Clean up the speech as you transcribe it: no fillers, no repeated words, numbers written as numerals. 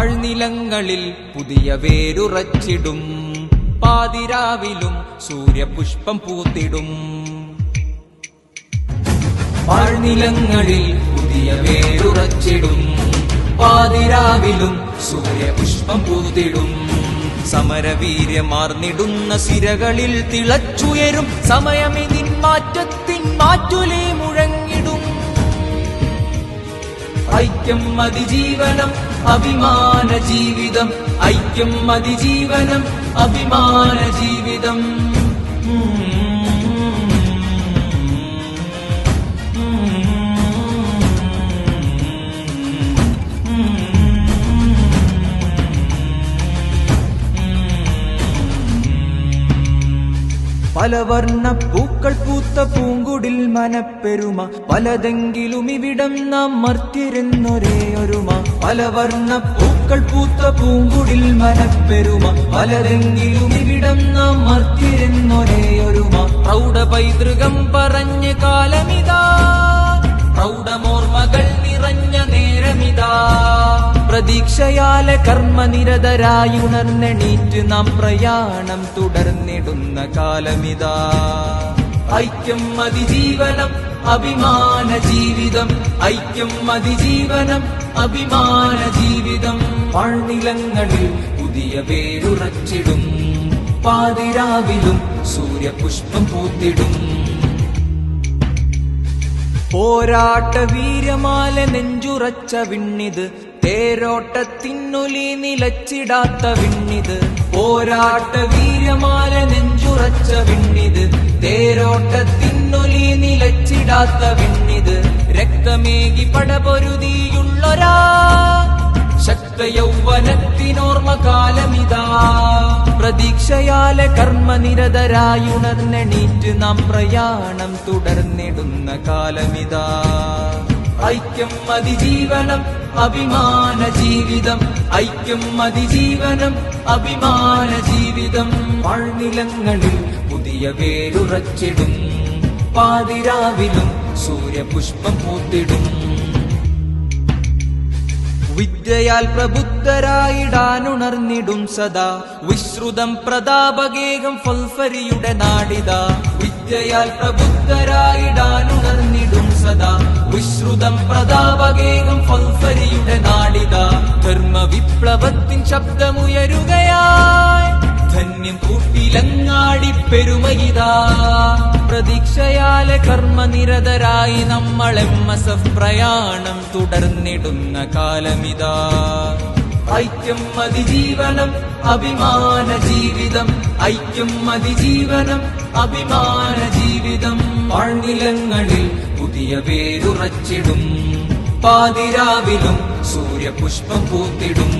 പാഴ്നിലങ്ങളിൽ പുതിയ വേരുറച്ചിടും, പാതിരാവിലും സൂര്യപുഷ്പം പൂത്തിടും. പാഴ്നിലങ്ങളിൽ പുതിയ വേരുറച്ചിടും, പാതിരാവിലും സൂര്യപുഷ്പം പൂത്തിടും. സമരവീര്യമാർന്നിടുന്ന സിരകളിൽ തിളച്ചുയരും സമയമിതിൻ മാറ്റത്തിൻ മാറ്റുലേ മുഴങ്ങിടും. ഐക്യം അതിജീവനം അഭിമാന ജീവിതം, ഐക്യം അതിജീവനം അഭിമാന ജീവിതം. പലവർണ്ണ പൂക്കൾ പൂത്ത പൂങ്കുടിൽ മനപ്പെരുമ, പലതെങ്കിലും ഇവിടം നാം മർത്യരെന്നൊരേ ഒരുമ. പലവർണ്ണ പൂക്കൾ പൂത്ത പൂങ്കുടിൽ മനപ്പെരുമ, പലതെങ്കിലും ഇവിടം നാം മർത്യരെന്നൊരേ ഒരുമ. പ്രൗഢ പൈതൃകം പറഞ്ഞ കാലമിതാ, പ്രൗഢമോർമ്മകൾ നിറഞ്ഞ നേരമിതാ. പ്രതീക്ഷയാലെ കർമ്മനിരതരായി ഉണർന്നെണീറ്റ് നാം പ്രയാണം തുടർന്നിടുന്ന കാലമിതാ. ഐക്യം അതിജീവനം അഭിമാന ജീവിതം, ഐക്യം അതിജീവനം അഭിമാന ജീവിതം. പാഴ്നിലങ്ങളിൽ പുതിയ വേരുറച്ചിടും, പാതിരാവിലും സൂര്യപുഷ്പം പൂത്തിടും. പോരാട്ട വീര്യമാല നെഞ്ചുറച്ച വിണ്ണിത്, തേരോട്ടത്തിനൊലി നിലച്ചിടാത്ത വിണ്ണിത്. പോരാട്ട വീര്യമാല നെഞ്ചുറച്ച വിണ്ണിത്, തേരോട്ടത്തിനൊലി നിലച്ചിടാത്ത വിണ്ണിത്. രക്തമേകി പടപൊരുതിയുള്ളൊരാ ശക്ത യൗവനത്തിനോർമ്മ കാലമിതാ. പ്രതീക്ഷയാലെ കർമ്മനിരതരായി ഉണർന്നെണീറ്റ് നാം പ്രയാണം തുടർന്നിടുന്ന കാലമിതാ. ഐക്യം അതിജീവനം അഭിമാന ജീവിതം, ഐക്യം അതിജീവനം അഭിമാന ജീവിതം. പാഴ്നിലങ്ങളിൽ പുതിയ വേരുറച്ചിടും, പാതിരാവിലും സൂര്യപുഷ്പം പൂത്തിടും. വിദ്യയാൽ പ്രബുദ്ധരായിടാനുണർന്നിടും സദാ, വിശ്രുതം പ്രതാപഗേഹം ഫൽഫരിയുടെ നാടിതാ. വിദ്യയാൽ പ്രബുദ്ധരായിടാനുണർന്നിടും സദാ, വിശ്രുതം പ്രതാപഗേഹം ഫൽഫരിയുടെ നാടിതാ. ധർമ്മ വിപ്ലവത്തിൻ ശബ്ദമുയരുകയായി ധന്യം കൂട്ടിലങ്ങാടി പെരുമയിതാ. പ്രതീക്ഷയാലെ കർമ്മനിരതരായി നമ്മൾ MSF പ്രയാണം തുടർന്നിടുന്ന കാലമിതാ. ഐക്യം അതിജീവനം അഭിമാന ജീവിതം, ഐക്യം അതിജീവനം അഭിമാന ജീവിതം. പാഴ്നിലങ്ങളിൽ പുതിയ വേരുറച്ചിടും, പാതിരാവിലും സൂര്യപുഷ്പം പൂത്തിടും.